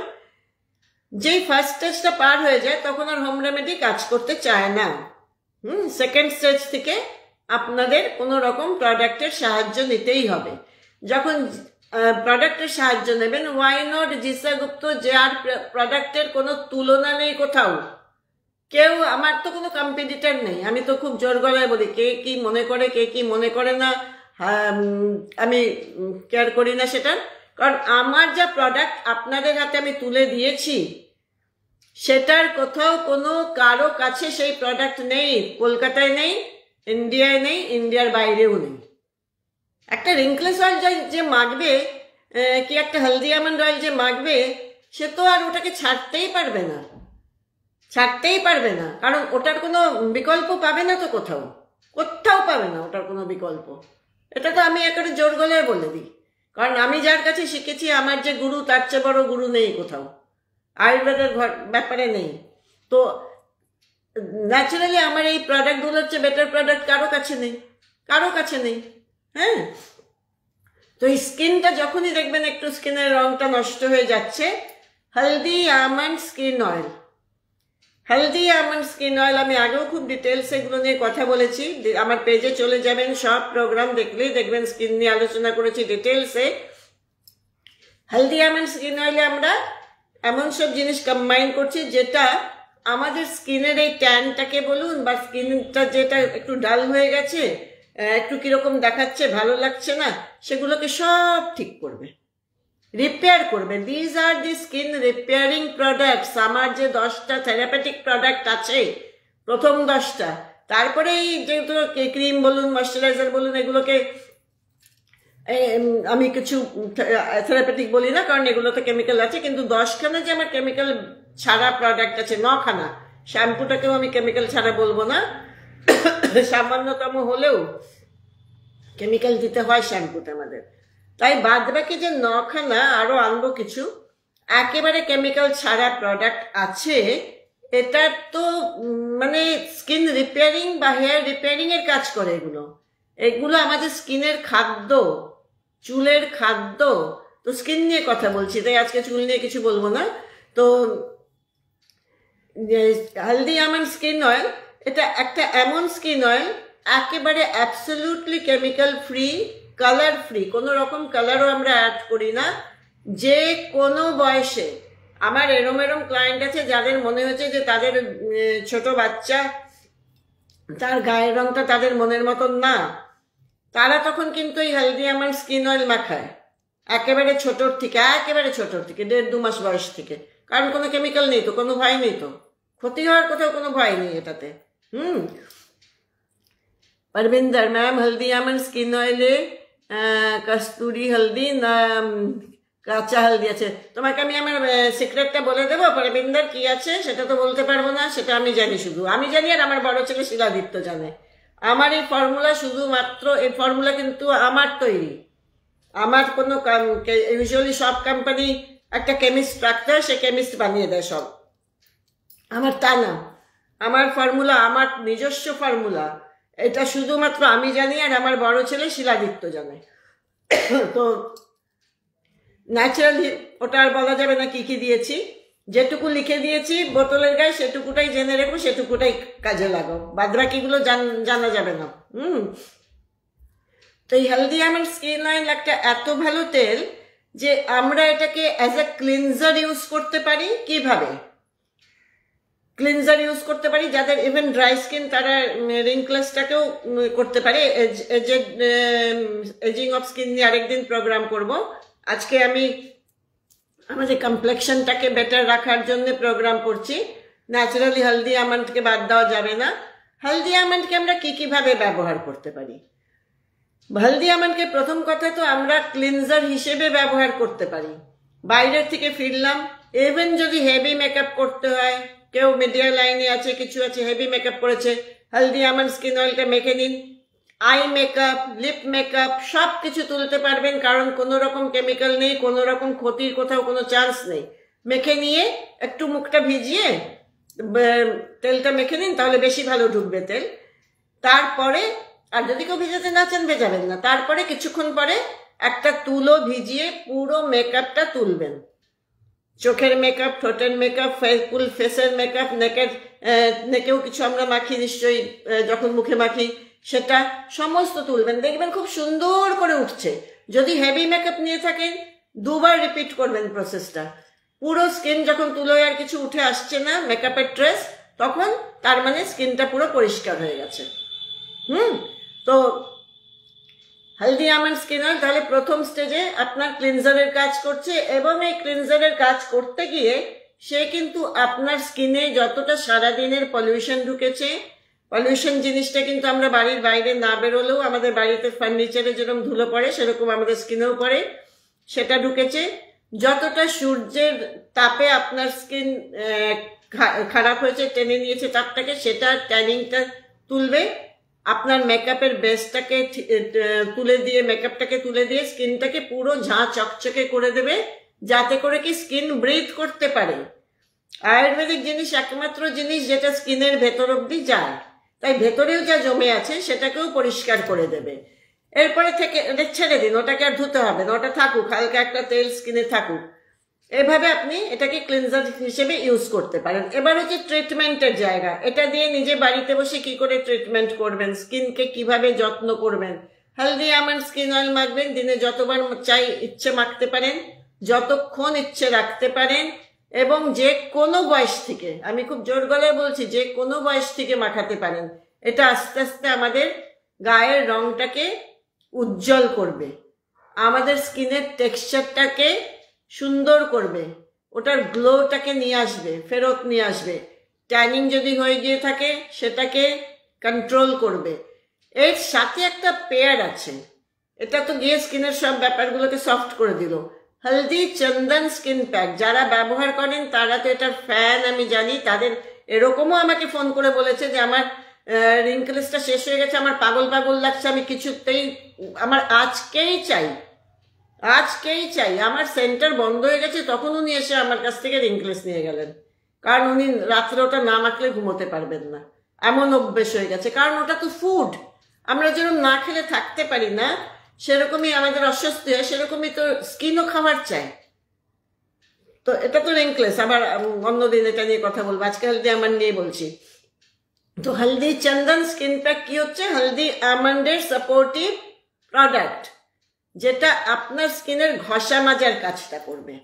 যেই ফার্স্ট স্টেজটা পার হয়ে যায় তখন আর হোম রেমেডি কাজ করতে চায় না। সেকেন্ড স্টেজ থেকে আপনাদের কোনো রকম প্রোডাক্টের সাহায্য নিতেই হবে। যখন প্রোডাক্টের সাহায্য নেবেন, ওয়াই নট জিসা গুপ্ত, যে আর প্রোডাক্টের কোনো তুলনা নেই কোথাও। কেউ, আমার তো কোনো কম্পিটিটর নেই। আমি তো খুব জোর গলায় বলি, কে কি মনে করে, কে কি মনে করে না, আমি কেয়ার করি না সেটা। কারণ আমার যা প্রোডাক্ট আপনাদের হাতে আমি তুলে দিয়েছি, সেটার কোথাও কোনো কারো কাছে সেই প্রোডাক্ট নেই। কলকাতায় নেই, ইন্ডিয়ায় নেই, ইন্ডিয়ার বাইরেও নেই। একটা রিঙ্কলেস অয়েল যে মাখবে, কি একটা হলদি আমন্ড অয়েল যে মাখবে, সে তো আর ওটাকে ছাড়তেই পারবে না, কারণ ওটার কোনো বিকল্প পাবে না তো, কোথাও পাবে না ওটার কোনো বিকল্প। এটা তো আমি একেবারে জোর গলায় বলে দিই, কারণ আমি যার কাছে শিখেছি, আমার যে গুরু, তার চেয়ে বড় গুরু নেই কোথাও, আয়ুর্বেদের ব্যাপারে নেই। তো ন্যাচারালি আমার এই প্রোডাক্টগুলোর চেয়ে বেটার প্রোডাক্ট কারো কাছে নেই। হ্যাঁ, তো এই স্কিনটা যখনই দেখবেন একটু স্কিনের রংটা নষ্ট হয়ে যাচ্ছে, হলদি আমন্ড স্কিন অয়েল, আমি আগেও খুব ডিটেলস এগুলো নিয়ে কথা বলেছি। আমার পেজে চলে যাবেন, সব প্রোগ্রাম দেখলেই দেখবেন স্কিন নিয়ে আলোচনা করেছি ডিটেলসে। হলদি আমন্ড স্কিন অয়েলে আমরা এমন সব জিনিস কম্বাইন করছি, যেটা আমাদের স্কিনের এই ট্যানটাকে বলুন, বা স্কিনটা যেটা একটু ডাল হয়ে গেছে, একটু কিরকম দেখাচ্ছে, ভালো লাগছে না, সেগুলোকে সব ঠিক করবে, রিপেয়ার করবে। These are the skin repairing products. আমার যে 10টা থেরাপিউটিক প্রোডাক্ট আছে, প্রথম 10টা, তারপরে এই যেহেতু ক্রিম বলুন, ময়শ্চারাইজার বলুন, এগুলোকে আমি কিছু থেরাপিউটিক বলি না, কারণ এগুলোতে কেমিক্যাল আছে, কিন্তু 10খানা যে আমার কেমিক্যাল ছাড়া প্রোডাক্ট আছে, 9খানা। শ্যাম্পুটাকেও আমি কেমিক্যাল ছাড়া বলবো না, সামান্যতম হলেও কেমিক্যাল দিতে হয় শ্যাম্পুতে আমাদের। তাই বাদ বাকি যে 9খানা আরো আনবো কিছু একেবারে কেমিক্যাল ছাড়া প্রোডাক্ট আছে। এটা তো মানে স্কিন রিপেয়ারিং বা হেয়ার রিপেয়ারিং এর কাজ করে এগুলো। এগুলো আমাদের স্কিনের খাদ্য, চুলের খাদ্য। তো স্কিন নিয়ে কথা বলছি, তাই আজকে চুল নিয়ে কিছু বলবো না। তো হলদি আমন্ড স্কিন অয়েল, এটা একটা এমন স্কিন অয়েল একেবারে absolutely chemical free, colour free, কোনো রকম কালারও আমরা অ্যাড করি না। যে কোনো বয়সে, আমার এরম এরম ক্লায়েন্ট আছে যাদের মনে হচ্ছে যে তাদের ছোট বাচ্চা, তার গায়ের রংটা তাদের মনের মতন না, তারা তখন কিন্তু এই হলদি আমন্ড স্কিন অয়েল মাখায় একেবারে ছোটর থেকে, একেবারে ছোটর থেকে, 1.5-2 মাস বয়স থেকে। কারণ কোনো কেমিক্যাল নেই তো, কোনো ভয় নেই তো, ক্ষতি হওয়ার কোথাও কোনো ভয় নেই এটাতে। परविंदर मैम, हल्दी आमंड स्किन ऑयले कस्तूरी हल्दी ना কাঁচা হলদি আছে? তোমাকে আমি আমার সিক্রেটটা বলে দেবো পরবিন্দর, কি আছে সেটা তো বলতে পারবো না, সেটা আমি জানি, শুধু আমি জানি আর আমার বড় ছেলে শিলাদিত্য জানে। আমার এই ফর্মুলা শুধুমাত্র, এই ফর্মুলা কিন্তু আমার তৈরি, আমার কোনো ইউজুয়ালি সব কোম্পানি একটা কেমিস্ট রাখতে হয়, সে কেমিস্ট বানিয়ে দেয় সব, আমার তা না। আমার ফর্মুলা আমার নিজস্ব ফর্মুলা, এটা শুধুমাত্র আমি জানি আর আমার বড় ছেলে শিলাদিত্য জানে। তো ন্যাচারালি ওটা আর বলা যাবে না কি কি দিয়েছি, যেটুকু লিখে দিয়েছি বোতলের গায়ে সেটুকুটাই জেনে রেখো, সেটুকুটাই কাজে লাগাও, বাদবাকিগুলো জানা যাবে না। তো এই হলদি আমন্ড স্কিন অয়েল একটা এত ভালো তেল যে আমরা এটাকে অ্যাজ এ ক্লিনজার ইউজ করতে পারি। কিভাবে ক্লিনজার ইউজ করতে পারি? যাদের ইভেন ড্রাই স্কিন, তারা রিঙ্কলেসটাকেও করতে পারে। এজিং অফ স্কিন নিয়ে আরেকদিন প্রোগ্রাম করব। আজকে আমি আমাদের কমপ্লেকশনটাকে বেটার রাখার জন্য প্রোগ্রাম করছি। ন্যাচারালি হলদি আমন্ডকে বাদ দেওয়া যাবে না। হলদি আমন্ডকে আমরা কিভাবে ব্যবহার করতে পারি? হলদি আমন্ডকে প্রথম কথা তো আমরা ক্লিনজার হিসেবে ব্যবহার করতে পারি। বাইরের থেকে ফিরলাম, ইভেন যদি হেভি মেকআপ করতে হয়, কেউ মিডিয়া লাইনে আছে, কিছু আছে, হেভি মেকআপ করেছে, হলদি আমন্ড স্কিন অয়েলটা মেখে নিন। আই মেকআপ, লিপ মেকআপ সব কিছু তুলতে পারবেন, কারণ কোনো রকম কেমিক্যাল নেই, কোনো রকম ক্ষতির কোথাও কোনো চান্স নেই। মেখে নিয়ে একটু মুখটা ভিজিয়ে তেলটা মেখে নিন, তাহলে বেশি ভালো ঢুকবে তেল। তারপরে, আর যদি কেউ ভিজাতে না চান ভেজাবেন না, তারপরে কিছুক্ষণ পরে একটা তুলো ভিজিয়ে পুরো মেকআপটা তুলবেন। চোখের মেকআপ, ঠোঁটের মেকআপ, ফুল ফেসের মেকআপ, নেকেও কিছু আমরা মাখি নিশ্চয়ই, যখন মুখে মাখি সেটা সমস্ত তুলবেন, দেখবেন খুব সুন্দর করে উঠছে। যদি হেভি মেকআপ নিয়ে থাকেন 2বার রিপিট করবেন প্রসেসটা। পুরো স্কিন যখন তুলোয় আর কিছু উঠে আসছে না মেকআপের ট্রেস, তখন তার মানে স্কিনটা পুরো পরিষ্কার হয়ে গেছে। তো হলদি আমন্ড স্কিন অয়েল তাহলে প্রথম স্টেজে আপনার ক্লিনজারের কাজ করছে, এবং এই ক্লিনজারের কাজ করতে গিয়ে সে কিন্তু আপনার স্কিনে যতটা সারাদিনের পলিউশন ঢুকেছে, পলিউশন জিনিসটা কিন্তু আমরা বাড়ির বাইরে না বেরোলেও আমাদের বাড়িতে ফার্নিচারে যেরকম ধুলো পড়ে সেরকম আমাদের স্কিনেও পড়ে, সেটা ঢুকেছে। যতটা সূর্যের তাপে আপনার স্কিন খারাপ হয়েছে, টেনে নিয়েছে তাপটাকে, সেটা ট্যানিংটা তুলবে। আপনার মেকআপের বেসটাকে তুলে দিয়ে, মেকআপটাকে তুলে দিয়ে স্কিনটাকে পুরো ঝাঁ চকচকে করে দেবে, যাতে করে কি স্কিন ব্রিথ করতে পারে। আয়ুর্বেদিক জিনিস একমাত্র জিনিস যেটা স্কিনের ভেতর অব্দি যায়, তাই ভেতরেও যা জমে আছে সেটাকেও পরিষ্কার করে দেবে। এরপরে থেকে ছেড়ে দিন, ওটাকে আর ধুতে হবে না, ওটা থাকুক, হালকা একটা তেল স্কিনে থাকুক। এভাবে আপনি এটাকে ক্লিনজার হিসেবে ইউজ করতে পারেন। এবার হচ্ছে ট্রিটমেন্টের জায়গা। এটা দিয়ে নিজে বাড়িতে বসে কি করে ট্রিটমেন্ট করবেন, স্কিনকে কিভাবে যত্ন করবেন। হলদি আমন্ড স্কিন অয়েল মাখবেন, দিনে যতবার চাই ইচ্ছে মাখতে পারেন, যতক্ষণ ইচ্ছে রাখতে পারেন, এবং যে কোনো বয়স থেকে, আমি খুব জোর গলায় বলছি, যে কোনো বয়স থেকে মাখাতে পারেন। এটা আস্তে আস্তে আমাদের গায়ের রংটাকে উজ্জ্বল করবে, আমাদের স্কিনের টেক্সচারটাকে সুন্দর করবে, ওটার গ্লোটাকে নিয়ে আসবে, ফেরত নিয়ে আসবে। ট্যানিং যদি হয়ে গিয়ে থাকে সেটাকে কন্ট্রোল করবে। এর সাথে একটা পেয়ার আছে, এটা তো গিয়ে স্কিনের সব ব্যাপারগুলোকে সফট করে দিল। হলদি চন্দন স্কিন প্যাক যারা ব্যবহার করেন তারা তো এটার ফ্যান, আমি জানি। তাদের এরকমও আমাকে ফোন করে বলেছে যে আমার রিঙ্কেলসটা শেষ হয়ে গেছে, আমার পাগল পাগল লাগছে, আমি কিছুতেই আমার আজকেই চাই। আমার সেন্টার বন্ধ হয়ে গেছে, তখন উনি এসে আমার কাছ থেকে রিঙ্কেলস নিয়ে গেলেন, কারণ উনি রাত্রে ওটা না মাখলে ঘুমোতে পারবেন না, এমন অভ্যেস হয়ে গেছে। কারণ ওটা তো ফুড, আমরা যেরকম না খেলে থাকতে পারি না, সেরকমই আমাদের অস্বস্তি হয়, সেরকমই তো স্কিনও খাবার চায়। তো এটা তো রিঙ্কেলস, আবার অন্যদিন এটা নিয়ে কথা বলবো, আজকে হলদি আমার নিয়ে বলছি। তো হলদি চন্দন স্কিন প্যাক কি হচ্ছে? হলদি আমন্ডের সাপোর্টিভ প্রোডাক্ট, যেটা আপনার স্কিনের ঘষা মাজার কাজটা করবে।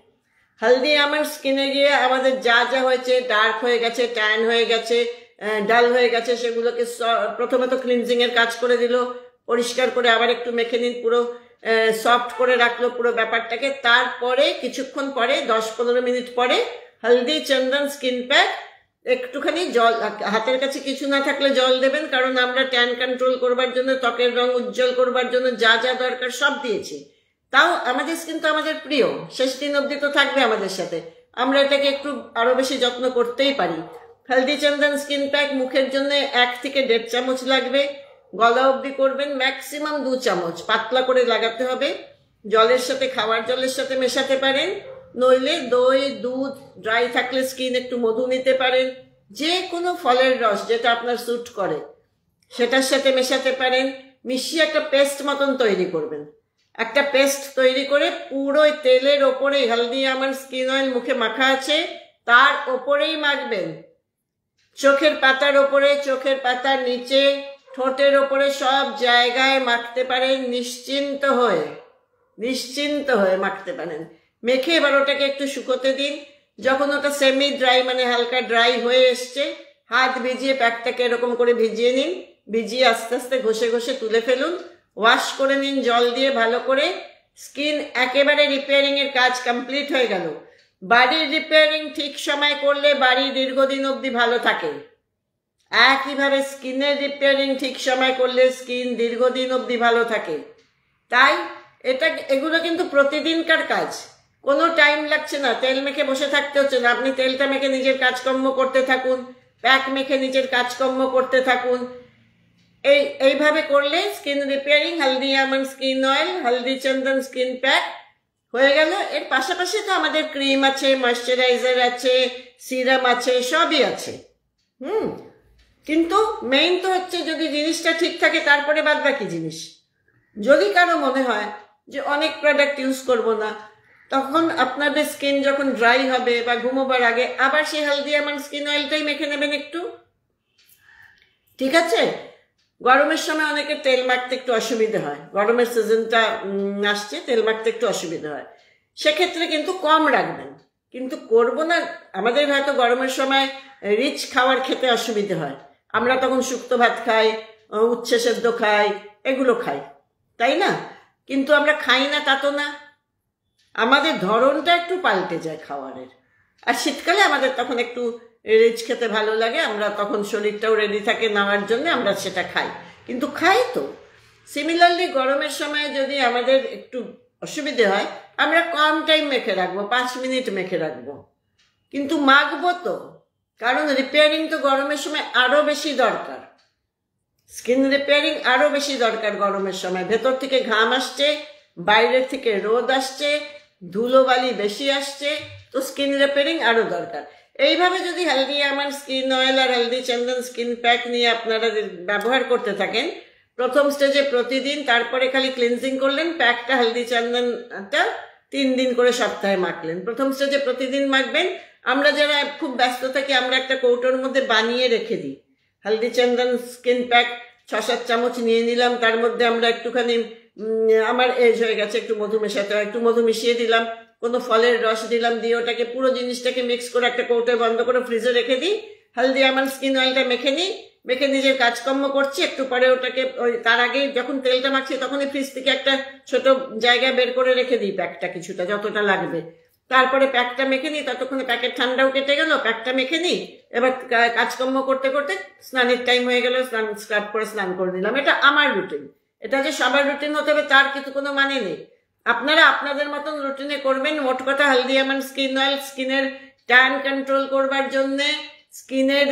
হলদি আমার স্কিনে গিয়ে আমাদের যা যা হয়েছে, ডার্ক হয়ে গেছে, ট্যান হয়ে গেছে, ডাল হয়ে গেছে, সেগুলোকে প্রথমে তো ক্লিনজিং এর কাজ করে দিল, পরিষ্কার করে আবার একটু মেখে নিন, পুরো সফট করে রাখলো পুরো ব্যাপারটাকে। তারপরে কিছুক্ষণ পরে 10-15 মিনিট পরে হলদি চন্দন স্কিন প্যাক, একটুখানি জল, হাতের কাছে কিছু না থাকলে জল দেবেন, কারণ আমরা ট্যান কন্ট্রোল করবার জন্য, ত্বকের রং উজ্জ্বল করবার জন্য যা যা দরকার সব দিয়েছি। তাও আমাদের স্কিন তো আমাদের প্রিয়, শেষ দিন অবধি তো থাকবে আমাদের সাথে, আমরা এটাকে একটু আরো বেশি যত্ন করতেই পারি। হলদি চন্দন স্কিন প্যাক মুখের জন্য 1 থেকে 1.5 চামচ লাগবে, গলা অবধি করবেন, ম্যাক্সিমাম 2 চামচ পাতলা করে লাগাতে হবে। জলের সাথে, খাওয়ার জলের সাথে মেশাতে পারেন, নইলে দই, দুধ, ড্রাই থাকলে স্কিন একটু মধু নিতে পারেন, যে কোনো ফলের রস যেটা আপনার স্যুট করে সেটার সাথে মেশাতে পারেন। মিশিয়ে একটা পেস্ট মতন তৈরি করবেন। একটা পেস্ট তৈরি করে পুরো তেলের ওপরে হলদি আমন্ড স্কিন অয়েল মুখে মাখা আছে তার ওপরেই মাখবেন। চোখের পাতার ওপরে, চোখের পাতার নিচে, ঠোঁটের ওপরে, সব জায়গায় মাখতে পারেন, নিশ্চিন্ত হয়ে মাখতে পারেন। মেখে এবার ওটাকে একটু শুকোতে দিন। যখন ওটা সেমি ড্রাই, মানে হালকা ড্রাই হয়ে এসছে, হাত ভিজিয়ে প্যাকটাকে এরকম করে ভিজিয়ে নিন, ভিজিয়ে আস্তে আস্তে ঘষে ঘষে তুলে ফেলুন, ওয়াশ করে নিন জল দিয়ে ভালো করে। স্কিন একেবারে রিপেয়ারিং এর কাজ কমপ্লিট হয়ে গেল। বাড়ির রিপেয়ারিং ঠিক সময় করলে বাড়ি দীর্ঘদিন অবধি ভালো থাকে, একইভাবে স্কিনের রিপেয়ারিং ঠিক সময় করলে স্কিন দীর্ঘদিন অবধি ভালো থাকে। তাই এগুলো কিন্তু প্রতিদিনকার কাজ, কোনো টাইম লাগছে না, তেল মেখে বসে থাকতে হচ্ছে না। আপনি তেলটা মেখে নিজের কাজকর্ম করতে থাকুন, প্যাক মেখে নিজের কাজকর্ম করতে থাকুন। এইভাবে করলে স্কিন রিপেয়ারিং, হলদি আমন্ড স্কিন অয়েল, হলদি চন্দন স্কিন প্যাক হয়ে গেল। এর পাশাপাশি তো আমাদের ক্রিম আছে, ময়শ্চারাইজার আছে, সিরাম আছে, সবই আছে। কিন্তু মেইন তো হচ্ছে যদি জিনিসটা ঠিক থাকে তারপরে বাদ বাকি জিনিস। যদি কারো মনে হয় যে অনেক প্রোডাক্ট ইউজ করব না, তখন আপনাদের স্কিন যখন ড্রাই হবে বা ঘুমোবার আগে আবার সেই হলদি আমন্ড স্কিন অয়েলটাই মেখে নেবেন একটু, ঠিক আছে? গরমের সময় অনেকে তেল মাখতে একটু অসুবিধা হয়, গরমের সিজনটা আসছে, তেল মাখতে একটু অসুবিধা হয়, সেক্ষেত্রে কিন্তু কম রাখবেন। কিন্তু করব না, আমাদের হয়তো গরমের সময় রিচ খাবার খেতে অসুবিধা হয়, আমরা তখন শুক্তো ভাত খাই, উচ্ছে সেদ্ধ খাই, এগুলো খাই, তাই না? কিন্তু আমরা খাই না তা তো না, আমাদের ধরনটা একটু পাল্টে যায় খাবারের। আর শীতকালে আমাদের তখন একটু রিচ খেতে ভালো লাগে, আমরা তখন শরীরটাও রেডি থাকে নেওয়ার জন্য, আমরা সেটা খাই, কিন্তু খাই তো। সিমিলারলি গরমের সময় যদি আমাদের একটু অসুবিধে হয়, আমরা কম টাইম মেখে রাখবো, 5 মিনিট মেখে রাখবো, কিন্তু মাখবো তো, কারণ রিপেয়ারিং তো গরমের সময় আরো বেশি দরকার। স্কিন রিপেয়ারিং আরো বেশি দরকার গরমের সময়। ভেতর থেকে ঘাম আসছে, বাইরের থেকে রোদ আসছে, ধুলোবালি বেশি আসছে, তো স্কিন রিপেয়ারিং আরো দরকার। এইভাবে যদি হলদি আমন্ড স্কিন অয়েল আর হলদি চন্দন স্কিন প্যাক নিয়ে আপনারা ব্যবহার করতে থাকেন, প্রথম স্টেজে প্রতিদিন, তারপরে খালি ক্লিনজিং করলেন, প্যাকটা হলদি চন্দনটা 3 দিন করে সপ্তাহে মাখলেন। প্রথম স্টেজে প্রতিদিন মাখবেন। আমরা যারা খুব ব্যস্ত থাকি, আমরা একটা কৌটোর মধ্যে বানিয়ে রেখে দিই হলদি চন্দন স্কিন প্যাক, 6-7 চামচ নিয়ে নিলাম, তার মধ্যে আমরা একটুখানি, আমার এজ হয়ে গেছে, একটু মধু মেশাতে হয়, একটু মধু মিশিয়ে দিলাম, কোনো ফলের রস দিলাম, দিয়ে ওটাকে পুরো জিনিসটাকে মিক্স করে একটা কৌটোয় বন্ধ করে ফ্রিজে রেখে দিই। হলদি আমন্ড স্কিন অয়েলটা মেখে নিই, মেখে নিজের কাজকর্ম করছি, একটু পরে ওটাকে ওই তার আগে যখন তেলটা মাখছি তখনই ফ্রিজ থেকে একটা ছোট জায়গায় বের করে রেখে দিই প্যাকটা, কিছুটা যতটা লাগবে। তারপরে প্যাকটা মেখে নিই, ততক্ষণে প্যাকের ঠান্ডাও কেটে গেল, প্যাকটা মেখে নিই। এবার কাজকর্ম করতে করতে স্নানের টাইম হয়ে গেল, স্ক্রাব করে স্নান করে নিলাম। এটা আমার রুটিন। এটা যে সবার রুটিন হতে হবে তার কিন্তু কোনো মানে নেই। আপনারা আপনাদের মতন রুটিনে করবেন। মোট কথা হলদি আমন্ড স্কিন অয়েল স্কিনের ট্যান কন্ট্রোল করবার জন্যে, স্কিনের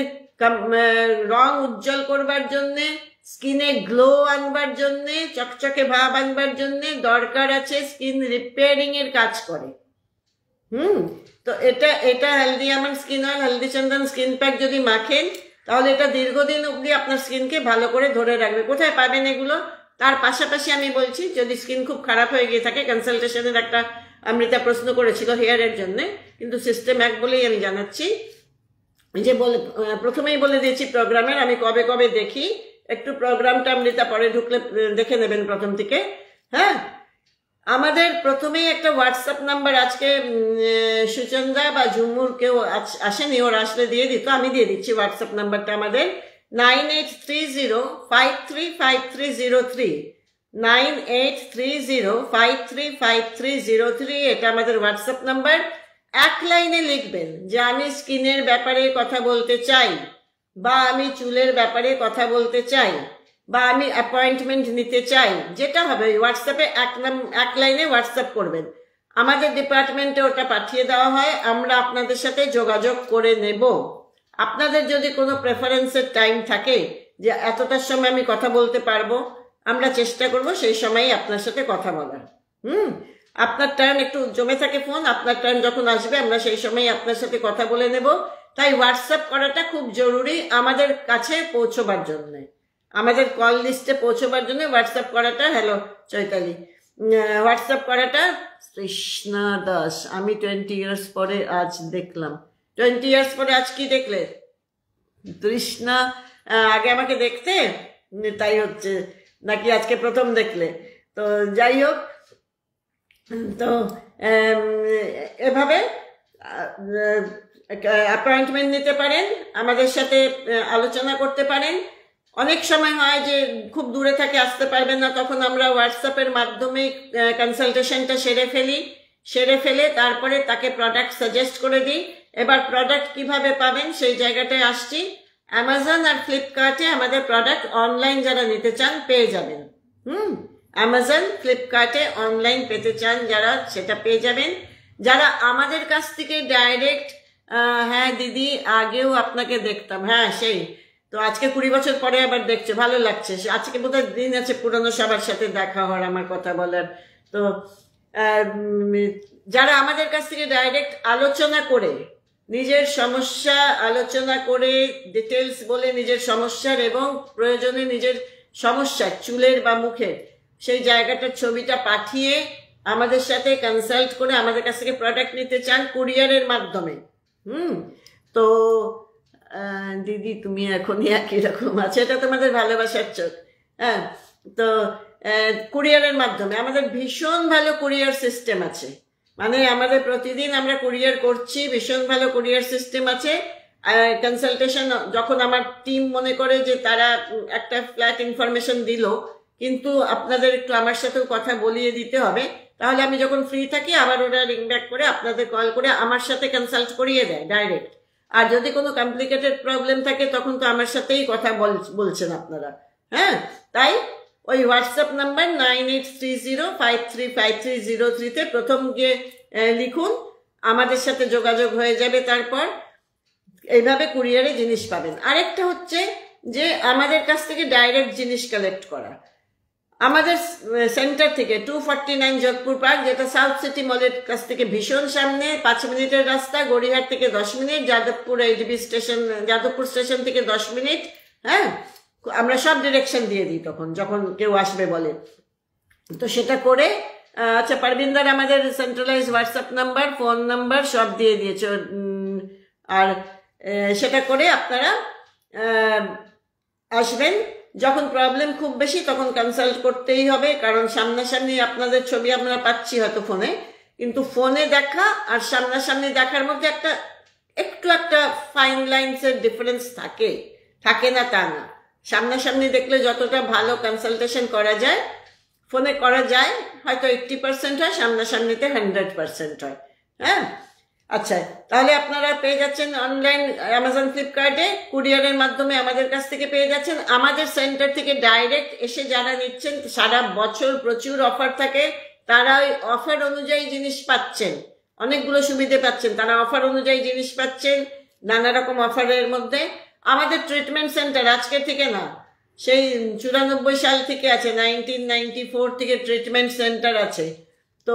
রং উজ্জ্বল করবার জন্যে, স্কিনে গ্লো আনবার জন্যে, চকচকে ভাব আনবার জন্যে দরকার আছে, স্কিন রিপেয়ারিং এর কাজ করে। তো এটা হেলদি আমন্ড স্কিন অয়েল, হলদি চন্দন স্কিন প্যাক যদি মাখেন তাহলে এটা দীর্ঘদিন অবধি আপনার স্কিনকে ভালো করে ধরে রাখবে। কোথায় পাবেন এগুলো? তার পাশাপাশি আমি বলছি, যদি স্কিন খুব খারাপ হয়ে গিয়ে থাকে, কনসালটেশনের একটা অমৃতা প্রশ্ন করেছিল হেয়ারের জন্য, কিন্তু সিস্টেম এক বলেই আমি জানাচ্ছি যে প্রথমেই বলে দিয়েছি প্রোগ্রামের আমি কবে কবে দেখি। একটু প্রোগ্রামটা অমৃতা পরে ঢুকলে দেখে নেবেন প্রথম থেকে। হ্যাঁ, আমাদের প্রথমেই একটা হোয়াটসঅ্যাপ নাম্বার, আজকে সুচন্দা বা ঝুমুর কেউ আসেনি, ওর আসলে দিয়ে দিত, আমি দিয়ে দিচ্ছি হোয়াটসঅ্যাপ নাম্বারটা আমাদের 9830535303 9830535303। এটা আমাদের হোয়াটসঅ্যাপ নাম্বার। এক লাইনে লিখবেন যে আমি স্কিনের ব্যাপারে কথা বলতে চাই, বা আমি চুলের ব্যাপারে কথা বলতে চাই, বা আমি অ্যাপয়েন্টমেন্ট নিতে চাই, যেটা হবে হোয়াটসঅ্যাপে এক লাইনে হোয়াটসঅ্যাপ করবেন। আমাদের ডিপার্টমেন্টে ওটা পাঠিয়ে দেওয়া হয়, আমরা আপনাদের সাথে যোগাযোগ করে নেব। আপনাদের যদি কোনো প্রেফারেন্সের টাইম থাকে যে এতটার সময় আমি কথা বলতে পারবো, আমরা চেষ্টা করব সেই সময়ই আপনার সাথে কথা বলার। আপনার টার্ন একটু জমে থাকে ফোন, আপনার টার্ন যখন আসবে আমরা সেই সময়ই আপনার সাথে কথা বলে নেব। তাই হোয়াটসঅ্যাপ করাটা খুব জরুরি আমাদের কাছে পৌঁছবার জন্য, আমাদের কল লিস্টে পৌঁছবার জন্য হোয়াটসঅ্যাপ করাটা। হ্যালো চৈতালি, হোয়াটসঅ্যাপ করাটা। তৃষ্ণা দাস, আমি 20 ইয়ার্স পরে আজ দেখলাম। 20 ইয়ার্স পরে আজ কি দেখলে তৃষ্ণা? আগে আমাকে দেখতে, তাই হচ্ছে নাকি আজকে প্রথম দেখলে? তো যাই হোক, তো এভাবে অ্যাপয়েন্টমেন্ট নিতে পারেন, আমাদের সাথে আলোচনা করতে পারেন। অনেক সময় হয় যে খুব দূরে থাকে, আসতে পারবেন না, তখন আমরা হোয়াটসঅ্যাপের মাধ্যমে কনসালটেশনটা সেরে ফেলে তারপরে তাকে প্রোডাক্ট সাজেস্ট করে দিই। এবার প্রোডাক্ট কিভাবে পাবেন সেই জায়গাটায় আসছি। অ্যামাজন আর ফ্লিপকার্টে আমাদের প্রোডাক্ট অনলাইন যারা নিতে চান পেয়ে যাবেন। অ্যামাজন ফ্লিপকার্টে অনলাইন পেতে চান যারা, সেটা পেয়ে যাবেন। যারা আমাদের কাছ থেকে ডাইরেক্ট, হ্যাঁ দিদি আগেও আপনাকে দেখতাম, হ্যাঁ সেই তো আজকে 20 বছর পরে আবার দেখছো, ভালো লাগছে। আজকে বোধহয় দিন আছে পুরনো সবার সাথে দেখা হওয়ার, আমার কথা বলার। তো যারা আমাদের কাছ থেকে ডাইরেক্ট আলোচনা করে, নিজের সমস্যা আলোচনা করে, ডিটেলস বলে নিজের সমস্যার এবং প্রয়োজনে নিজের সমস্যা চুলের বা মুখের সেই জায়গাটার ছবিটা পাঠিয়ে আমাদের সাথে কনসাল্ট করে আমাদের কাছ থেকে প্রোডাক্ট নিতে চান কুরিয়ারের মাধ্যমে। তো দিদি তুমি এখনই একই রকম আছে, এটা তোমাদের ভালোবাসার চোখ। হ্যাঁ, তো কুরিয়ারের মাধ্যমে আমাদের ভীষণ ভালো কুরিয়ার সিস্টেম আছে, মানে আমাদের প্রতিদিন আমরা কুরিয়ার করছি, ভীষণ ভালো কুরিয়ার সিস্টেম আছে। কনসালটেশন যখন আমার টিম মনে করে যে তারা একটা ফ্ল্যাট ইনফরমেশন দিল, কিন্তু আপনাদের একটু আমার সাথেও কথা বলিয়ে দিতে হবে, তাহলে আমি যখন ফ্রি থাকি আবার ওরা রিং ব্যাক করে আপনাদের কল করে আমার সাথে কনসাল্ট করিয়ে দেয় ডাইরেক্ট। আর যদি কোনো কমপ্লিকেটেড প্রবলেম থাকে তখন তো আমার সাথেই কথা বলছেন আপনারা। হ্যাঁ, তাই ওই হোয়াটসঅ্যাপ নাম্বার 9830535303 প্রথম গিয়ে লিখুন, আমাদের সাথে যোগাযোগ হয়ে যাবে। তারপর এইভাবে কুরিয়ারে জিনিস পাবেন। আরেকটা হচ্ছে যে আমাদের কাছ থেকে ডাইরেক্ট জিনিস কালেক্ট করা। আমাদের সেন্টার থেকে 249 যোধপুর পার্ক, যেটা সাউথ সিটি মলের কাছ থেকে ভীষণ সামনে, 5 মিনিটের রাস্তা। গড়িয়াহাট থেকে 10 minute, Jadavpur HB station, Jadavpur station থেকে 10 মিনিট। হ্যাঁ, আমরা সব ডিরেকশন দিয়ে দিই তখন যখন কেউ আসবে বলে। তো সেটা করে, আচ্ছা পারবিন্দার আমাদের centralise WhatsApp number, phone number সব দিয়ে দিয়েছে। আর সেটা করে আপনারা আসবেন। যখন প্রবলেম খুব বেশি তখন কনসাল্ট করতেই হবে, কারণ সামনাসামনি আপনাদের ছবি আমরা পাচ্ছি হয়তো ফোনে, কিন্তু ফোনে দেখা আর সামনাসামনি দেখার মধ্যে একটু একটা ফাইন লাইন্সের ডিফারেন্স থাকে। থাকে না তা না, সামনাসামনি দেখলে যতটা ভালো কনসালটেশন করা যায়, ফোনে করা যায় হয়তো 80% হয়, সামনাসামনিতে 100% হয়। হ্যাঁ, আচ্ছা, তাহলে আপনারা পেয়ে যাচ্ছেন অনলাইন অ্যামাজন ফ্লিপকার্টে, কুরিয়ারের মাধ্যমে আমাদের কাছ থেকে পেয়ে যাচ্ছেন। আমাদের সেন্টার থেকে ডাইরেক্ট এসে যারা নিচ্ছেন, সারা বছর প্রচুর অফার থাকে, তারা ওই অফার অনুযায়ী জিনিস পাচ্ছেন, অনেকগুলো সুবিধে পাচ্ছেন, তারা অফার অনুযায়ী জিনিস পাচ্ছেন, নানা রকম অফারের মধ্যে। আমাদের ট্রিটমেন্ট সেন্টার আজকে থেকে না, সেই 94 সাল থেকে আছে, 1994 থেকে ট্রিটমেন্ট সেন্টার আছে। তো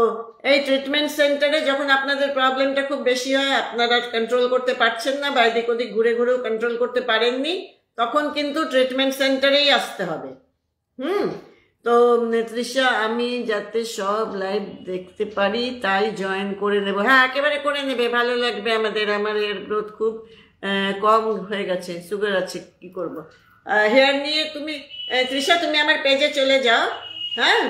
এই ট্রিটমেন্ট সেন্টারে যখন আপনাদের প্রবলেমটা খুব বেশি হয়, আপনারা কন্ট্রোল করতে পারছেন না বা এদিক ওদিক ঘুরে ঘুরেও কন্ট্রোল করতে পারেননি, তখন কিন্তু ট্রিটমেন্ট সেন্টারেই আসতে হবে। তো তৃষা, আমি যাতে সব লাইভ দেখতে পারি তাই জয়েন করে নেব। হ্যাঁ, একেবারে করে নেবে, ভালো লাগবে আমাদের। আমার হেয়ার গ্রোথ খুব কম হয়ে গেছে, সুগার আছে, কি করব। হেয়ার নিয়ে তুমি তৃষা, তুমি আমার পেজে চলে যাও। হ্যাঁ,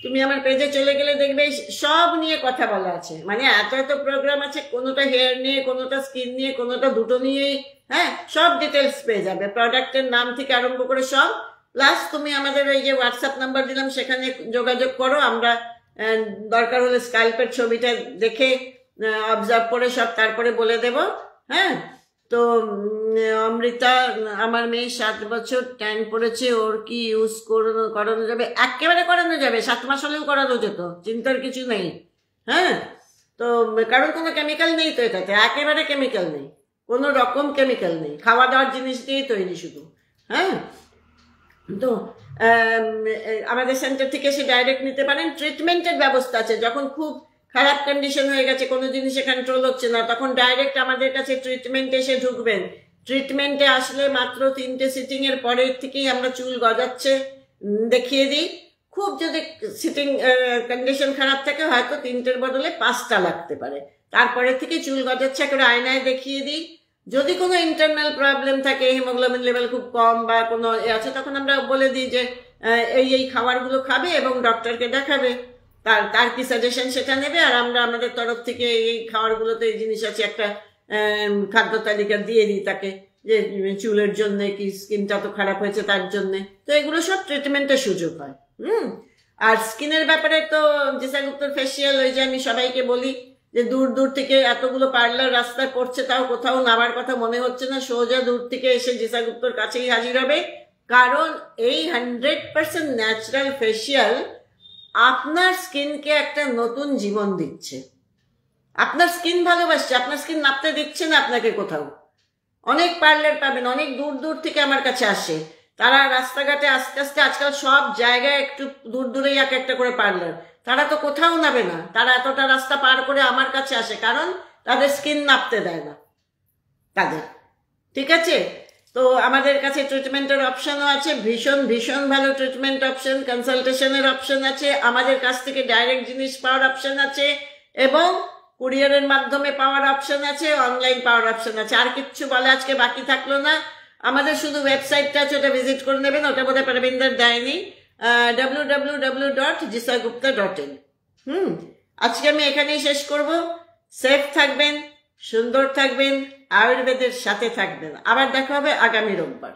তুমি আমার পেজে চলে গেলে দেখবে সব নিয়ে কথা বলা আছে, মানে এত এত প্রোগ্রাম আছে, কোনোটা হেয়ার নিয়ে, কোনোটা স্কিন নিয়ে, কোনোটা দুটো নিয়েই। হ্যাঁ, সব ডিটেলস পেয়ে যাবে, প্রোডাক্টের নাম থেকে আরম্ভ করে সব। প্লাস তুমি আমাদের ওই যে হোয়াটসঅ্যাপ নাম্বার দিলাম, সেখানে যোগাযোগ করো। আমরা দরকার হলে স্কাল্পের ছবিটা দেখে অবজার্ভ করে সব তারপরে বলে দেব। হ্যাঁ, তো অমৃতা, আমার মেয়ে 7 বছর ট্যান পড়েছে, ওর কি ইউজ করানো যাবে? একেবারে করানো যাবে, 7 মাস হলেও করানো যেত, চিন্তার কিছু নেই। হ্যাঁ, তো কারণ কোনো কেমিক্যাল নেই তো এটাতে, একেবারে কেমিক্যাল নেই, কোনো রকম কেমিক্যাল নেই, খাওয়া দাওয়ার জিনিস দিয়েই তৈরি শুধু। হ্যাঁ, তো আমাদের সেন্টার থেকে এসে ডাইরেক্ট নিতে পারেন। ট্রিটমেন্টের ব্যবস্থা আছে, যখন খুব খারাপ কন্ডিশন হয়ে গেছে, কোনো জিনিসে কন্ট্রোল হচ্ছে না, তখন ডাইরেক্ট আমাদের কাছে ট্রিটমেন্টে এসে ঢুকবেন। ট্রিটমেন্টে আসলে মাত্র 3টে সিটিং এর পরের থেকেই আমরা চুল গজাচ্ছে দেখিয়ে দিই। খুব যদি সিটিং কন্ডিশন খারাপ থাকে, হয়তো 3টের বদলে 5টা লাগতে পারে, তারপরে থেকে চুল গজাচ্ছে একেবারে আয়নায় দেখিয়ে দিই। যদি কোনো ইন্টারনাল প্রবলেম থাকে, হিমোগ্লোবিন লেভেল খুব কম বা কোনো আছে, তখন আমরা বলে দিই যে এই খাবারগুলো খাবে এবং ডক্টরকে দেখাবে, তার কি সাজেশন সেটা নেবে, আর আমরা আমাদের তরফ থেকে এই খাবারগুলোতে এই জিনিস আছে, একটা খাদ্য তালিকা দিয়ে দিই তাকে, যে চুলের জন্য কি, স্কিনটা তো খারাপ হয়েছে তার জন্যে। তো এগুলো সব ট্রিটমেন্টের সুযোগ হয়। আর স্কিনের ব্যাপারে তো জিসা গুপ্তর ফেসিয়াল, ওই যে আমি সবাইকে বলি যে দূর দূর থেকে এতগুলো পার্লার রাস্তায় পড়ছে, তাও কোথাও নামার কথা মনে হচ্ছে না, সোজা দূর থেকে এসে জিসা গুপ্তর কাছেই হাজির হবে। কারণ এই 100% ন্যাচারাল ফেসিয়াল আপনার স্কিনকে একটা নতুন জীবন দিচ্ছে, আপনার স্কিন ভালোবাসছে, আপনার স্কিন নাপতে দিচ্ছে না আপনাকে কোথাও। অনেক পার্লার পাবেন, অনেক দূর দূর থেকে আমার কাছে আসে, তারা রাস্তাঘাটে আস্তে আস্তে, আজকাল সব জায়গায় একটু দূর দূরেই এক একটা করে পার্লার, তারা তো কোথাও নাবে না, তারা এতটা রাস্তা পার করে আমার কাছে আসে, কারণ তাদের স্কিন নাপতে দেয় না তাদের। ঠিক আছে, তো আমাদের কাছে ট্রিটমেন্টের অপশনও আছে, ভীষণ ভীষণ ভালো ট্রিটমেন্ট অপশন, কনসালটেশনের অপশন আছে, আমাদের কাছ থেকে ডাইরেক্ট জিনিস পাওয়ার অপশন আছে, এবং কুরিয়ারের মাধ্যমে পাওয়ার অপশন আছে, অনলাইন পাওয়ার অপশন আছে। আর কিচ্ছু বলে আজকে বাকি থাকলো না। আমাদের শুধু ওয়েবসাইটটা আছে, ওটা ভিজিট করে নেবেন, ওটা বোধহয় পারবিন্দর দেয়নি, www.jisagupta.in। আজকে আমি এখানেই শেষ করব। সেফ থাকবেন, সুন্দর থাকবেন, আয়ুর্বেদের সাথে থাকবেন। আবার দেখা হবে আগামী রোববার।